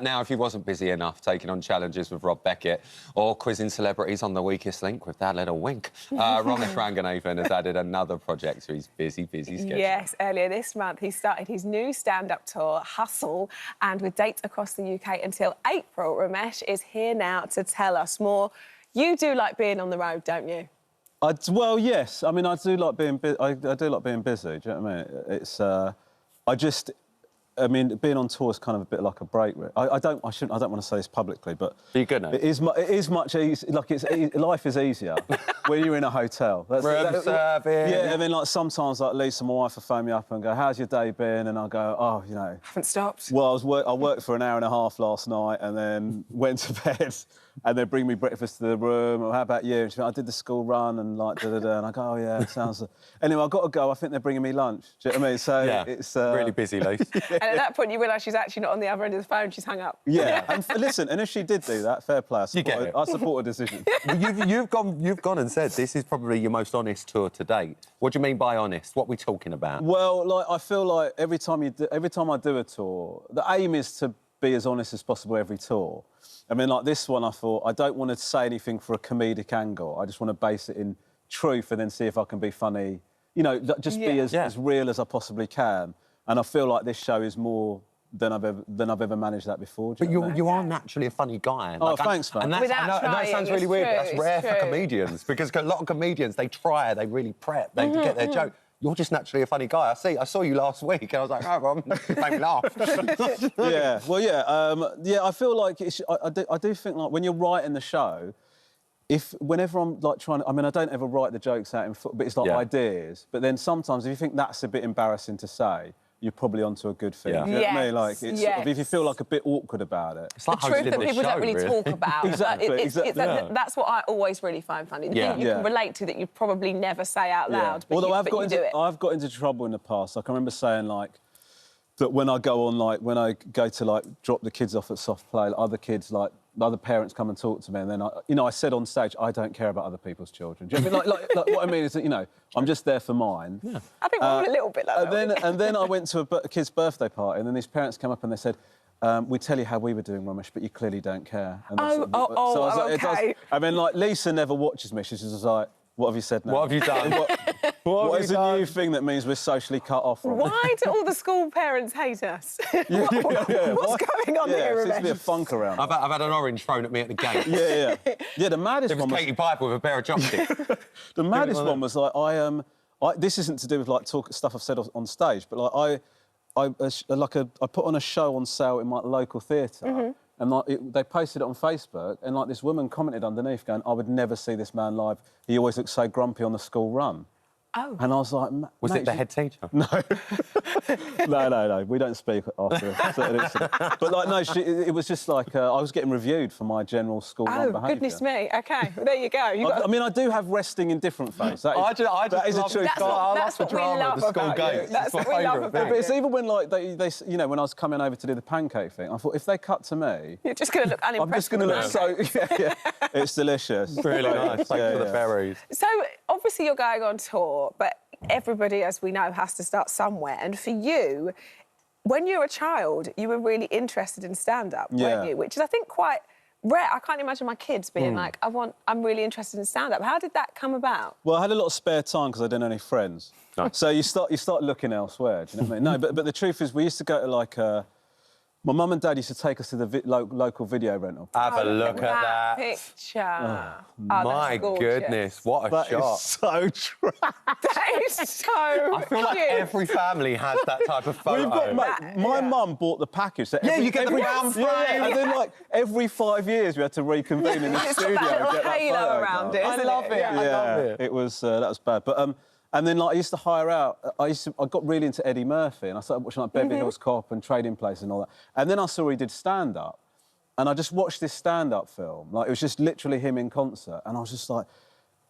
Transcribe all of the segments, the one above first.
Now, if he wasn't busy enough taking on challenges with Rob Beckett or quizzing celebrities on the weakest link with that little wink, Romesh Ranganathan has added another project to his busy schedule. Yes, earlier this month he started his new stand-up tour, Hustle, and with dates across the UK until April, Romesh is here now to tell us more. You do like being on the road, don't you? Well, yes. I mean, I do like being I do like being busy. Do you know what I mean? It's I mean, being on tour is kind of a bit like a break. I don't want to say this publicly, but Are you good now? it is much easier. Like life is easier when you're in a hotel. Room service. Yeah, I mean, like sometimes, like Lisa, my wife, will phone me up and go, "How's your day been?" And I'll go, "Oh, you know, Haven't stopped. well, I worked for an hour and a half last night, and then went to bed." And they bring me breakfast to the room. Or how about you? And she went, I did the school run and like da-da-da. And I go, oh, yeah, it sounds... Anyway, I've got to go. I think they're bringing me lunch. Do you know what I mean? So yeah, it's... really busy, Lise. And at that point, you realise she's actually not on the other end of the phone. She's hung up. Yeah, and listen, and if she did do that, fair play. I support her decision. Well, you've gone and said this is probably your most honest tour to date. What do you mean by honest? What are we talking about? Well, like, I feel like every time I do a tour, the aim is to be as honest as possible every tour. I mean, like this one, I thought, I don't want to say anything for a comedic angle. I just want to base it in truth and then see if I can be funny. You know, just be as real as I possibly can. And I feel like this show is more than I've ever managed that before. But you are naturally a funny guy. Oh, thanks, man. And that sounds really weird, but that's rare for comedians, because a lot of comedians, they really prep, they get their joke. You're just naturally a funny guy. I saw you last week, and I was like, oh, Rob, you made me laugh. Yeah, well, yeah. I feel like I do think like when you're writing the show, whenever I'm like trying to, I mean, I don't ever write the jokes out in foot, but it's like ideas. But then sometimes if you think that's a bit embarrassing to say, you're probably onto a good thing. Yeah. Do you know what I mean? Like, it's sort of, if you feel like a bit awkward about it. It's like the truth that people don't really talk about. Exactly. That's what I always really find funny. The thing you can relate to that you'd probably never say out loud. But Although I've got into trouble in the past. Like I remember saying like that when I go to like drop the kids off at soft play, like, other parents come and talk to me, and then I said on stage, I don't care about other people's children. Do you know what I mean? Like what I mean is that, you know, I'm just there for mine. Yeah. I think we're all a little bit like that. And then I went to a kid's birthday party, and then these parents came up and they said, we tell you how we were doing, Romesh, but you clearly don't care. And Okay. I mean, like, Lisa never watches me. She's just like, what have you said now? What have you done? What is a new thing that means we're socially cut off from? Why do all the school parents hate us? What's going on here, Seems to be a funk around. I've had an orange thrown at me at the gate. Yeah, the maddest one was Katie Piper with a pair of chopsticks. The maddest one was like this isn't to do with like stuff I've said on stage, but like I put on a show on sale in my local theatre. And like they posted it on Facebook, and like this woman commented underneath, going, "I would never see this man live. He always looks so grumpy on the school run." Oh. And I was like, was it the head teacher? No. No. We don't speak after certain incidents. But like, no, it was just like I was getting reviewed for my general school run behaviour. Oh, goodness me. OK, well, there you go. I mean, I do have resting in different face. That is a truth. That's what we love about you. That's what we love about you. But it's even when like they, you know, when I was coming over to do the pancake thing, I thought if they cut to me, you're just going to look unimpressed. I'm just going to look so. Yeah. It's delicious. Really nice. Thanks for the berries. So obviously you're going on tour, but everybody, as we know, has to start somewhere. And for you, when you were a child, you were really interested in stand-up, weren't you? Which is, I think, quite rare. I can't imagine my kids being like, I'm really interested in stand-up. How did that come about? Well, I had a lot of spare time because I didn't have any friends. No. So you start looking elsewhere, do you know what I mean? No, but the truth is, we used to go to, like... my mum and dad used to take us to the local video rental. Have a look at that picture. Oh, my goodness, what a shot. That is so true. That is so I feel like every family has that type of photo. My mum bought the package. So you get the round frame. And then, like, every 5 years we had to reconvene in the studio. That little halo around it. I love it. I love it. It was, that was bad. But, and then, like, I used to hire out... I got really into Eddie Murphy, and I started watching, like, Beverly Hills Cop and Trading Places and all that. And then I saw he did stand-up, and I just watched this stand-up film. Like, it was just literally him in concert, and I was just like,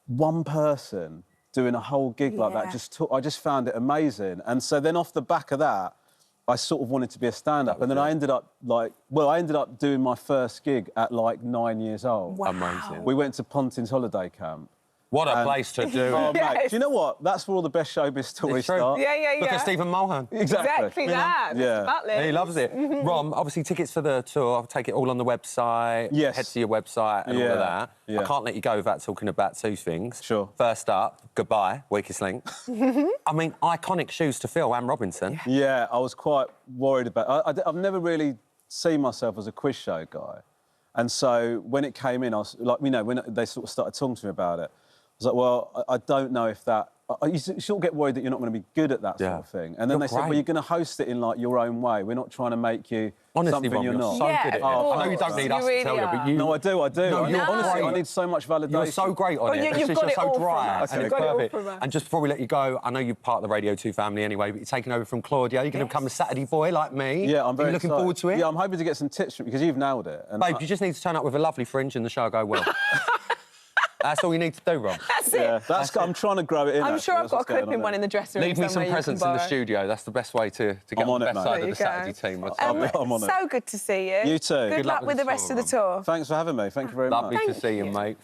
one person doing a whole gig like that, I just found it amazing. And so then off the back of that, I sort of wanted to be a stand-up. And then I ended up, I ended up doing my first gig at, like, 9 years old. Wow. Amazing. We went to Pontin's holiday camp. What a place to do. Oh, Yes. mate, do you know what? That's where all the best showbiz stories It's true. start. Yeah. Look at Stephen Mulhern. Exactly that. Yeah. Mr. Butlin. He loves it. Rom, obviously tickets for the tour, I'll take it all on the website. Yes. Head to your website and all of that. Yeah. I can't let you go without talking about two things. Sure. First up, Goodbye, Weakest Link. I mean, iconic shoes to fill, Anne Robinson. Yeah, I was quite worried about... I've never really seen myself as a quiz show guy. And so when it came in, I was like, you know, when they sort of started talking to me about it, I was like, well, I don't know if that... You sort of get worried that you're not going to be good at that sort of thing. And then they said, well, you're going to host it in, like, your own way. We're not trying to make you something Rom, you're not. so good at it. I know you don't need us to tell you, but you... No, I do. No, you're honestly, great. I need so much validation. You're so great on it. You've got it so all dry. from us. And You've it's got it all perfect. from us. And just before we let you go, I know you're part of the Radio 2 family anyway, but you're taking over from Claudia. You're going to become a Saturday boy like me. Yeah, I'm very looking excited. forward to it. Yeah, I'm hoping to get some tips from you, because you've nailed it. And Babe, you just need to turn up with a lovely fringe and the show will go well. That's all you need to do, Rob. That's it. Yeah, I'm trying to grow it in. I'm sure I've got a clipping one in the dressing room. Leave me some presents in the studio. That's the best way to get on the best side of the Saturday team. I'm on it. So good to see you. You too. Good luck with the rest of the tour. Thanks for having me. Thank you very much. Lovely to see you, mate.